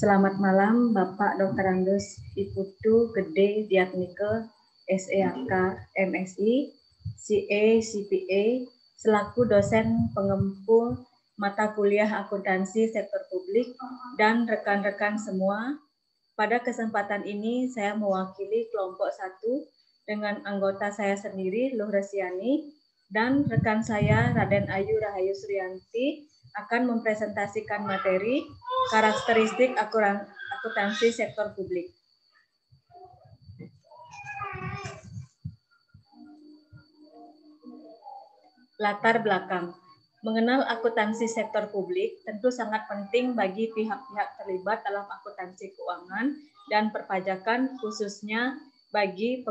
Selamat malam Bapak Dr. Andes Iputu Gede Diatmike, SEAK, MSI, CA, CPA, selaku dosen pengempu mata kuliah akuntansi sektor publik dan rekan-rekan semua. Pada kesempatan ini saya mewakili kelompok 1 dengan anggota saya sendiri, Luh Resiani, dan rekan saya, Raden Ayu Rahayu Suryanti, akan mempresentasikan materi karakteristik akuntansi sektor publik. Latar belakang. Mengenal akuntansi sektor publik tentu sangat penting bagi pihak-pihak terlibat dalam akuntansi keuangan dan perpajakan, khususnya bagi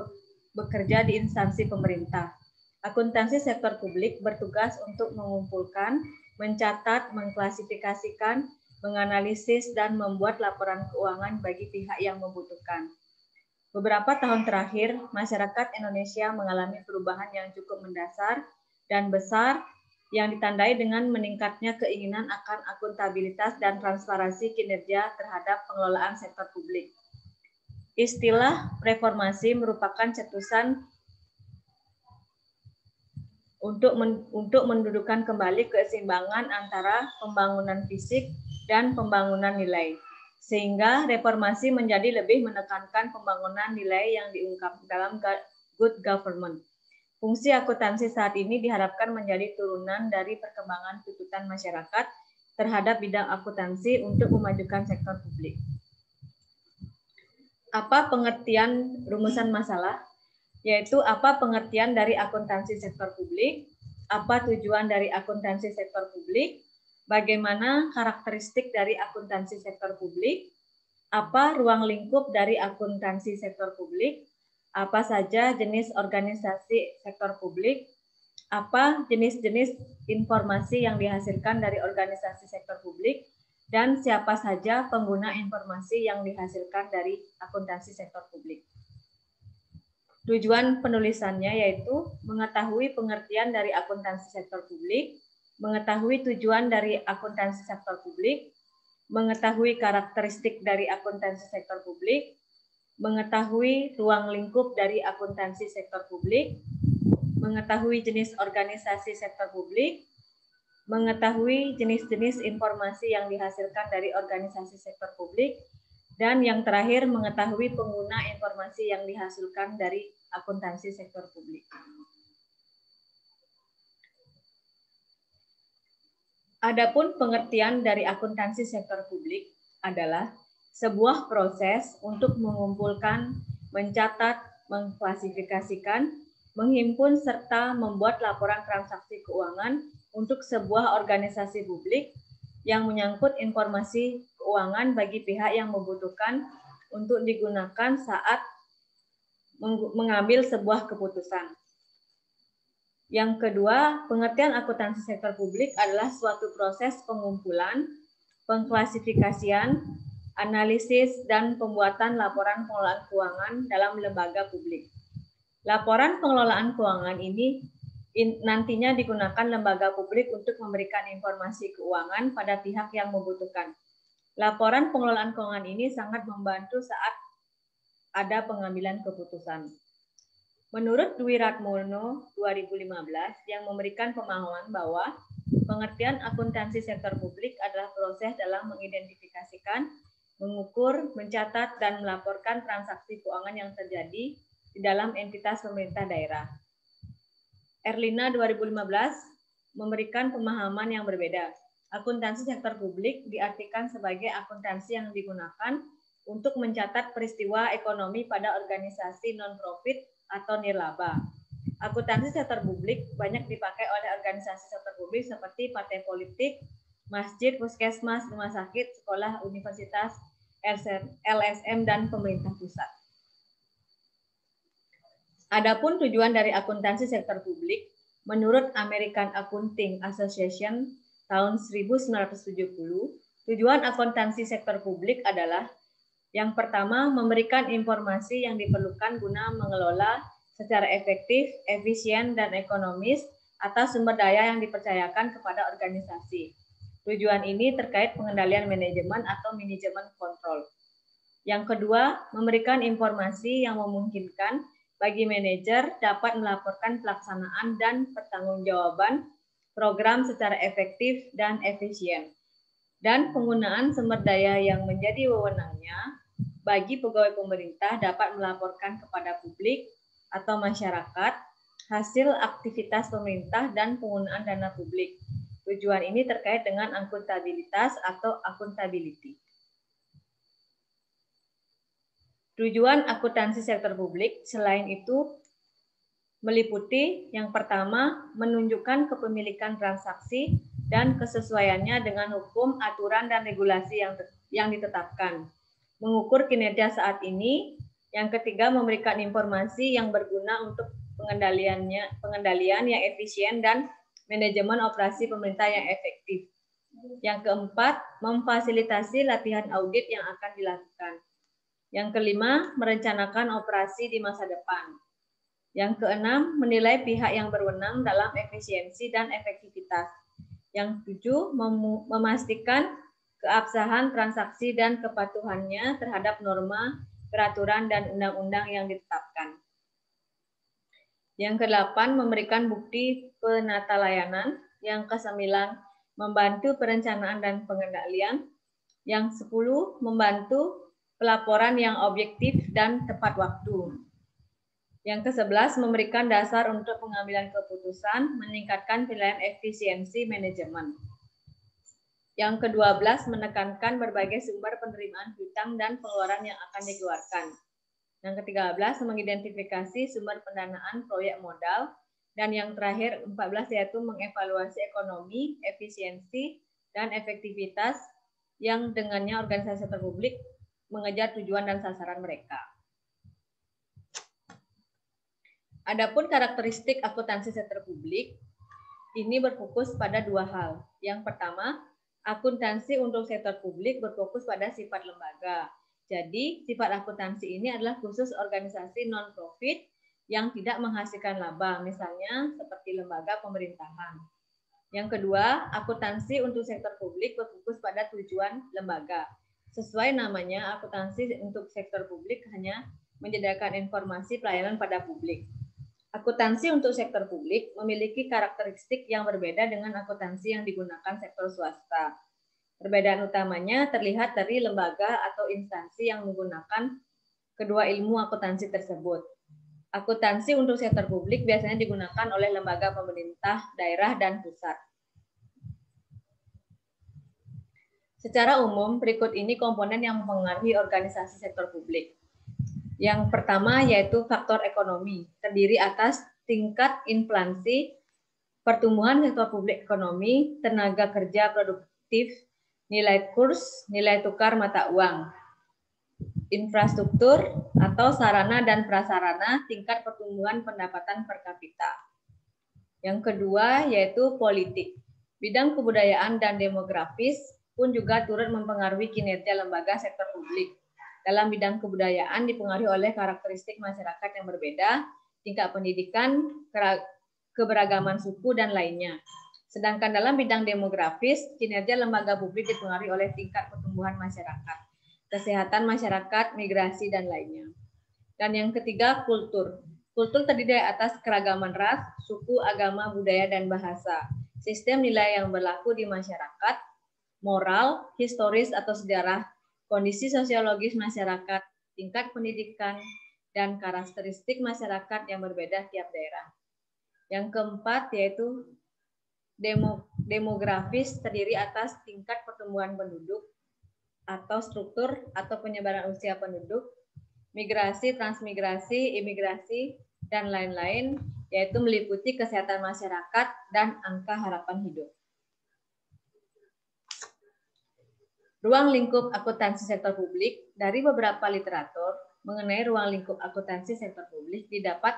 bekerja di instansi pemerintah. Akuntansi sektor publik bertugas untuk mengumpulkan, mencatat, mengklasifikasikan, menganalisis, dan membuat laporan keuangan bagi pihak yang membutuhkan. Beberapa tahun terakhir, masyarakat Indonesia mengalami perubahan yang cukup mendasar dan besar yang ditandai dengan meningkatnya keinginan akan akuntabilitas dan transparansi kinerja terhadap pengelolaan sektor publik. Istilah reformasi merupakan cetusan untuk mendudukan kembali keseimbangan antara pembangunan fisik dan pembangunan nilai, sehingga reformasi menjadi lebih menekankan pembangunan nilai yang diungkap dalam good government. Fungsi akuntansi saat ini diharapkan menjadi turunan dari perkembangan tuntutan masyarakat terhadap bidang akuntansi untuk memajukan sektor publik. Apa pengertian rumusan masalah? Yaitu apa pengertian dari akuntansi sektor publik, apa tujuan dari akuntansi sektor publik, bagaimana karakteristik dari akuntansi sektor publik, apa ruang lingkup dari akuntansi sektor publik, apa saja jenis organisasi sektor publik, apa jenis-jenis informasi yang dihasilkan dari organisasi sektor publik, dan siapa saja pengguna informasi yang dihasilkan dari akuntansi sektor publik. Tujuan penulisannya yaitu mengetahui pengertian dari akuntansi sektor publik, mengetahui tujuan dari akuntansi sektor publik, mengetahui karakteristik dari akuntansi sektor publik, mengetahui ruang lingkup dari akuntansi sektor publik, mengetahui jenis organisasi sektor publik, mengetahui jenis-jenis informasi yang dihasilkan dari organisasi sektor publik, dan yang terakhir mengetahui pengguna informasi yang dihasilkan dari akuntansi sektor publik. Adapun pengertian dari akuntansi sektor publik adalah sebuah proses untuk mengumpulkan, mencatat, mengklasifikasikan, menghimpun, serta membuat laporan transaksi keuangan untuk sebuah organisasi publik yang menyangkut informasi keuangan bagi pihak yang membutuhkan untuk digunakan saat mengambil sebuah keputusan. Yang kedua, pengertian akuntansi sektor publik adalah suatu proses pengumpulan, pengklasifikasian, analisis, dan pembuatan laporan pengelolaan keuangan dalam lembaga publik. Laporan pengelolaan keuangan ini nantinya digunakan lembaga publik untuk memberikan informasi keuangan pada pihak yang membutuhkan. Laporan pengelolaan keuangan ini sangat membantu saat ada pengambilan keputusan. Menurut Dwi Ratmono 2015 yang memberikan pemahaman bahwa pengertian akuntansi sektor publik adalah proses dalam mengidentifikasikan, mengukur, mencatat, dan melaporkan transaksi keuangan yang terjadi di dalam entitas pemerintah daerah. Erlina 2015 memberikan pemahaman yang berbeda. Akuntansi sektor publik diartikan sebagai akuntansi yang digunakan untuk mencatat peristiwa ekonomi pada organisasi non-profit atau nirlaba. Akuntansi sektor publik banyak dipakai oleh organisasi sektor publik seperti partai politik, masjid, puskesmas, rumah sakit, sekolah, universitas, LSM, dan pemerintah pusat. Adapun tujuan dari akuntansi sektor publik, menurut American Accounting Association tahun 1970, tujuan akuntansi sektor publik adalah yang pertama, memberikan informasi yang diperlukan guna mengelola secara efektif, efisien, dan ekonomis atas sumber daya yang dipercayakan kepada organisasi. Tujuan ini terkait pengendalian manajemen atau manajemen kontrol. Yang kedua, memberikan informasi yang memungkinkan bagi manajer dapat melaporkan pelaksanaan dan pertanggungjawaban program secara efektif dan efisien. Dan penggunaan sumber daya yang menjadi wewenangnya bagi pegawai pemerintah dapat melaporkan kepada publik atau masyarakat hasil aktivitas pemerintah dan penggunaan dana publik. Tujuan ini terkait dengan akuntabilitas atau accountability. Tujuan akuntansi sektor publik selain itu meliputi yang pertama, menunjukkan kepemilikan transaksi dan kesesuaiannya dengan hukum, aturan, dan regulasi yang ditetapkan. Mengukur kinerja saat ini. Yang ketiga, memberikan informasi yang berguna untuk pengendalian yang efisien dan manajemen operasi pemerintah yang efektif. Yang keempat, memfasilitasi latihan audit yang akan dilakukan. Yang kelima, merencanakan operasi di masa depan. Yang keenam, menilai pihak yang berwenang dalam efisiensi dan efektivitas. Yang ketujuh, memastikan keabsahan transaksi dan kepatuhannya terhadap norma, peraturan, dan undang-undang yang ditetapkan. Yang kedelapan, memberikan bukti penata layanan. Yang kesembilan, membantu perencanaan dan pengendalian. Yang 10, membantu pelaporan yang objektif dan tepat waktu. Yang ke-11, memberikan dasar untuk pengambilan keputusan, meningkatkan penilaian efisiensi manajemen. Yang ke-12, menekankan berbagai sumber penerimaan hutang dan pengeluaran yang akan dikeluarkan. Yang ke-13, mengidentifikasi sumber pendanaan proyek modal. Dan yang terakhir, 14, yaitu mengevaluasi ekonomi, efisiensi, dan efektivitas yang dengannya organisasi sektor publik mengejar tujuan dan sasaran mereka. Adapun karakteristik akuntansi sektor publik ini berfokus pada dua hal. Yang pertama, akuntansi untuk sektor publik berfokus pada sifat lembaga. Jadi, sifat akuntansi ini adalah khusus organisasi non-profit yang tidak menghasilkan laba, misalnya seperti lembaga pemerintahan. Yang kedua, akuntansi untuk sektor publik berfokus pada tujuan lembaga. Sesuai namanya, akuntansi untuk sektor publik hanya menyediakan informasi pelayanan pada publik. Akuntansi untuk sektor publik memiliki karakteristik yang berbeda dengan akuntansi yang digunakan sektor swasta. Perbedaan utamanya terlihat dari lembaga atau instansi yang menggunakan kedua ilmu akuntansi tersebut. Akuntansi untuk sektor publik biasanya digunakan oleh lembaga pemerintah, daerah, dan pusat. Secara umum, berikut ini komponen yang mempengaruhi organisasi sektor publik. Yang pertama yaitu faktor ekonomi, terdiri atas tingkat inflasi, pertumbuhan sektor publik ekonomi, tenaga kerja produktif, nilai kurs, nilai tukar mata uang, infrastruktur atau sarana dan prasarana, tingkat pertumbuhan pendapatan per kapita. Yang kedua yaitu politik. Bidang kebudayaan dan demografis pun juga turut mempengaruhi kinerja lembaga sektor publik. Dalam bidang kebudayaan dipengaruhi oleh karakteristik masyarakat yang berbeda, tingkat pendidikan, keberagaman suku, dan lainnya. Sedangkan dalam bidang demografis, kinerja lembaga publik dipengaruhi oleh tingkat pertumbuhan masyarakat, kesehatan masyarakat, migrasi, dan lainnya. Dan yang ketiga, kultur. Kultur terdiri atas keragaman ras, suku, agama, budaya, dan bahasa. Sistem nilai yang berlaku di masyarakat, moral, historis atau sejarah, kondisi sosiologis masyarakat, tingkat pendidikan, dan karakteristik masyarakat yang berbeda tiap daerah. Yang keempat yaitu demografis, terdiri atas tingkat pertumbuhan penduduk atau struktur atau penyebaran usia penduduk, migrasi, transmigrasi, imigrasi, dan lain-lain, yaitu meliputi kesehatan masyarakat dan angka harapan hidup. Ruang lingkup akuntansi sektor publik. Dari beberapa literatur mengenai ruang lingkup akuntansi sektor publik didapat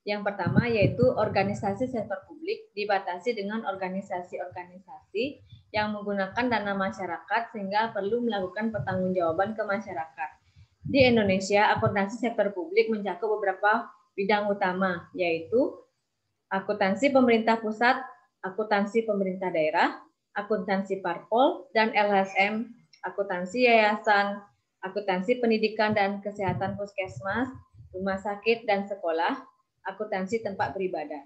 yang pertama yaitu organisasi sektor publik dibatasi dengan organisasi-organisasi yang menggunakan dana masyarakat sehingga perlu melakukan pertanggungjawaban ke masyarakat. Di Indonesia, akuntansi sektor publik mencakup beberapa bidang utama yaitu akuntansi pemerintah pusat, akuntansi pemerintah daerah, akuntansi parpol, dan LHSM, akuntansi yayasan, akuntansi pendidikan dan kesehatan puskesmas, rumah sakit dan sekolah, akuntansi tempat beribadah.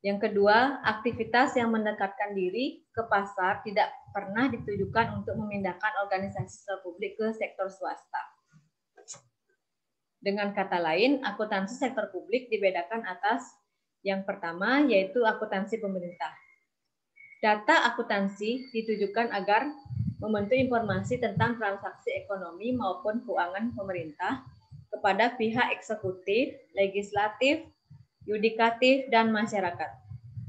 Yang kedua, aktivitas yang mendekatkan diri ke pasar tidak pernah ditujukan untuk memindahkan organisasi sektor publik ke sektor swasta. Dengan kata lain, akuntansi sektor publik dibedakan atas yang pertama, yaitu akuntansi pemerintah. Data akuntansi ditujukan agar membentuk informasi tentang transaksi ekonomi maupun keuangan pemerintah kepada pihak eksekutif, legislatif, yudikatif, dan masyarakat.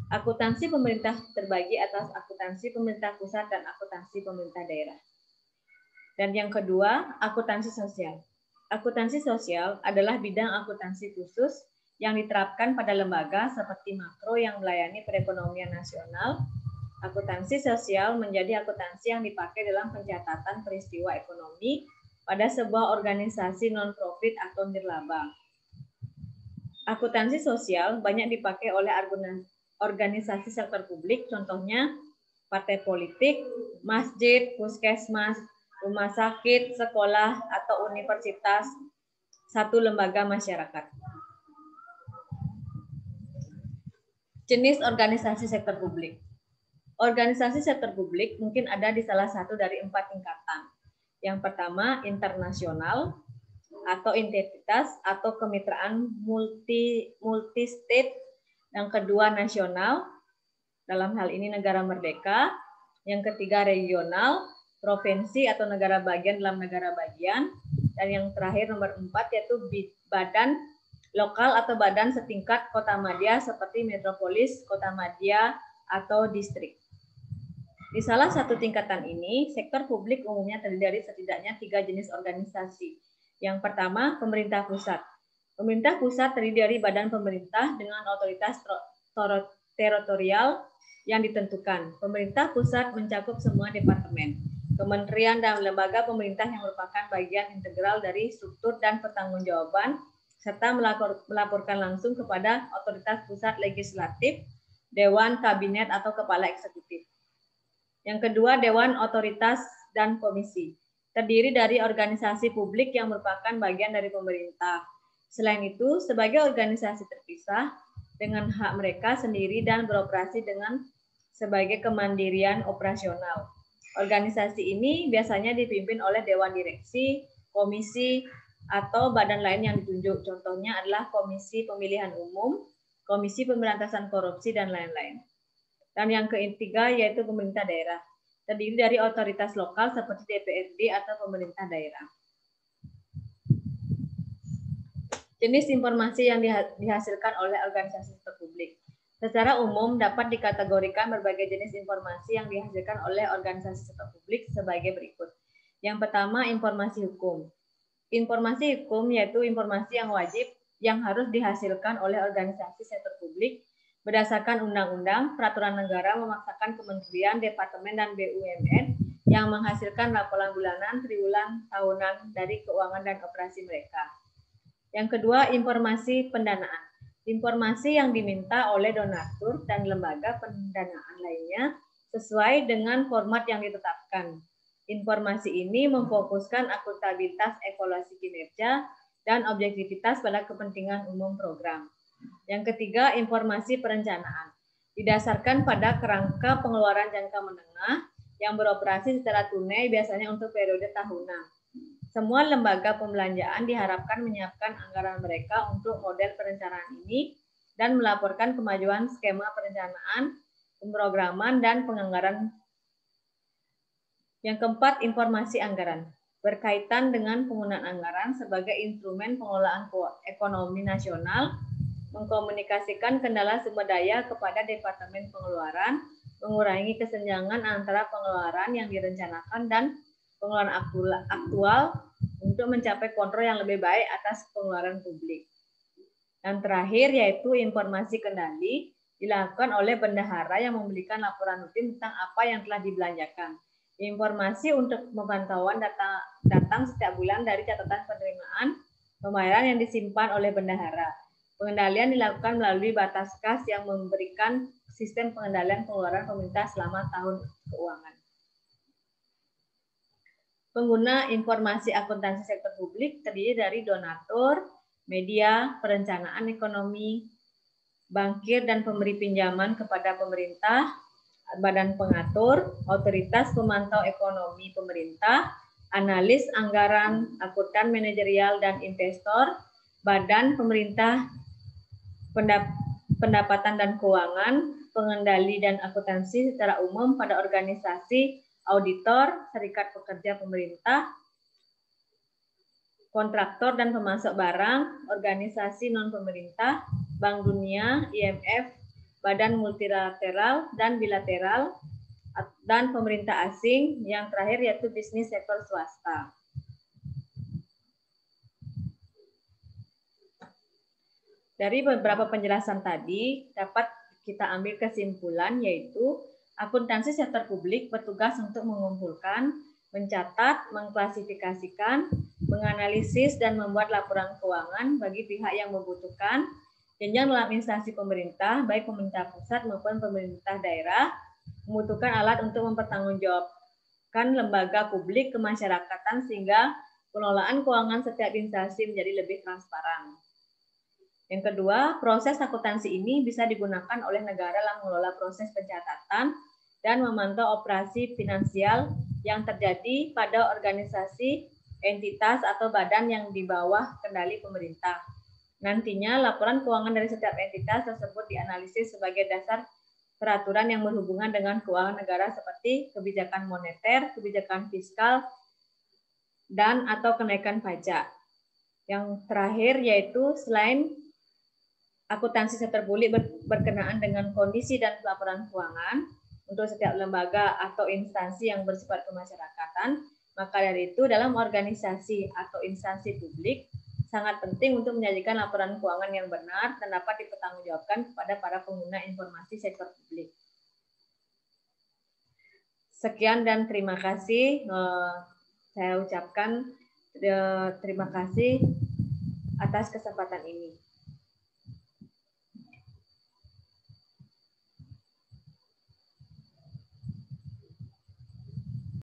Akuntansi pemerintah terbagi atas akuntansi pemerintah pusat dan akuntansi pemerintah daerah. Dan yang kedua, akuntansi sosial. Akuntansi sosial adalah bidang akuntansi khusus yang diterapkan pada lembaga seperti makro yang melayani perekonomian nasional. Akuntansi sosial menjadi akuntansi yang dipakai dalam pencatatan peristiwa ekonomi pada sebuah organisasi non-profit atau nirlaba. Akuntansi sosial banyak dipakai oleh organisasi sektor publik, contohnya partai politik, masjid, puskesmas, rumah sakit, sekolah, atau universitas, satu lembaga masyarakat. Jenis organisasi sektor publik. Organisasi sektor publik mungkin ada di salah satu dari 4 tingkatan. Yang pertama, internasional atau entitas atau kemitraan multi-state. Yang kedua, nasional, dalam hal ini negara merdeka. Yang ketiga, regional, provinsi atau negara bagian dalam negara bagian. Dan yang terakhir, nomor 4, yaitu badan lokal atau badan setingkat kota madya seperti metropolis, kota madya, atau distrik. Di salah satu tingkatan ini, sektor publik umumnya terdiri dari setidaknya 3 jenis organisasi. Yang pertama, pemerintah pusat. Pemerintah pusat terdiri dari badan pemerintah dengan otoritas teritorial yang ditentukan. Pemerintah pusat mencakup semua departemen, kementerian dan lembaga pemerintah yang merupakan bagian integral dari struktur dan pertanggungjawaban, serta melaporkan langsung kepada otoritas pusat legislatif, dewan kabinet atau kepala eksekutif. Yang kedua, dewan otoritas dan komisi. Terdiri dari organisasi publik yang merupakan bagian dari pemerintah. Selain itu, sebagai organisasi terpisah dengan hak mereka sendiri dan beroperasi dengan sebagai kemandirian operasional. Organisasi ini biasanya dipimpin oleh dewan direksi, komisi, atau badan lain yang ditunjuk. Contohnya adalah Komisi Pemilihan Umum, Komisi Pemberantasan Korupsi, dan lain-lain. Dan yang ketiga yaitu pemerintah daerah. Terdiri dari otoritas lokal seperti DPRD atau pemerintah daerah. Jenis informasi yang dihasilkan oleh organisasi sektor publik. Secara umum dapat dikategorikan berbagai jenis informasi yang dihasilkan oleh organisasi sektor publik sebagai berikut. Yang pertama, informasi hukum. Informasi hukum yaitu informasi yang wajib yang harus dihasilkan oleh organisasi sektor publik berdasarkan undang-undang, peraturan negara memaksakan kementerian, departemen, dan BUMN yang menghasilkan laporan bulanan, triwulan, tahunan dari keuangan dan operasi mereka. Yang kedua, informasi pendanaan. Informasi yang diminta oleh donatur dan lembaga pendanaan lainnya sesuai dengan format yang ditetapkan. Informasi ini memfokuskan akuntabilitas evaluasi kinerja dan objektivitas pada kepentingan umum program. Yang ketiga, informasi perencanaan. Didasarkan pada kerangka pengeluaran jangka menengah yang beroperasi secara tunai biasanya untuk periode tahunan. Semua lembaga pembelanjaan diharapkan menyiapkan anggaran mereka untuk model perencanaan ini dan melaporkan kemajuan skema perencanaan, pemrograman, dan penganggaran. Yang keempat, informasi anggaran. Berkaitan dengan penggunaan anggaran sebagai instrumen pengelolaan ekonomi nasional, mengkomunikasikan kendala sumber daya kepada Departemen Pengeluaran, mengurangi kesenjangan antara pengeluaran yang direncanakan dan pengeluaran aktual untuk mencapai kontrol yang lebih baik atas pengeluaran publik. Dan terakhir yaitu informasi kendali dilakukan oleh bendahara yang memberikan laporan rutin tentang apa yang telah dibelanjakan. Informasi untuk pemantauan datang setiap bulan dari catatan penerimaan pembayaran yang disimpan oleh bendahara. Pengendalian dilakukan melalui batas kas yang memberikan sistem pengendalian pengeluaran pemerintah selama tahun keuangan. Pengguna informasi akuntansi sektor publik terdiri dari donatur, media, perencanaan ekonomi, bankir dan pemberi pinjaman kepada pemerintah, badan pengatur, otoritas pemantau ekonomi pemerintah, analis anggaran, akuntan manajerial dan investor, badan pemerintah, pendapatan dan keuangan, pengendali dan akuntansi secara umum pada organisasi, auditor, serikat pekerja pemerintah, kontraktor dan pemasok barang, organisasi non-pemerintah, Bank Dunia, IMF, badan multilateral dan bilateral, dan pemerintah asing, yang terakhir yaitu bisnis sektor swasta. Dari beberapa penjelasan tadi, dapat kita ambil kesimpulan yaitu akuntansi sektor publik bertugas untuk mengumpulkan, mencatat, mengklasifikasikan, menganalisis, dan membuat laporan keuangan bagi pihak yang membutuhkan, jenjang dalam instansi pemerintah, baik pemerintah pusat maupun pemerintah daerah, membutuhkan alat untuk mempertanggungjawabkan lembaga publik kemasyarakatan sehingga pengelolaan keuangan setiap instansi menjadi lebih transparan. Yang kedua, proses akuntansi ini bisa digunakan oleh negara dalam mengelola proses pencatatan dan memantau operasi finansial yang terjadi pada organisasi, entitas, atau badan yang di bawah kendali pemerintah. Nantinya, laporan keuangan dari setiap entitas tersebut dianalisis sebagai dasar peraturan yang berhubungan dengan keuangan negara seperti kebijakan moneter, kebijakan fiskal, dan atau kenaikan pajak. Yang terakhir yaitu selain akuntansi sektor publik berkenaan dengan kondisi dan pelaporan keuangan untuk setiap lembaga atau instansi yang bersifat kemasyarakatan, maka dari itu dalam organisasi atau instansi publik sangat penting untuk menyajikan laporan keuangan yang benar dan dapat dipertanggungjawabkan kepada para pengguna informasi sektor publik. Sekian dan terima kasih. Saya ucapkan terima kasih atas kesempatan ini.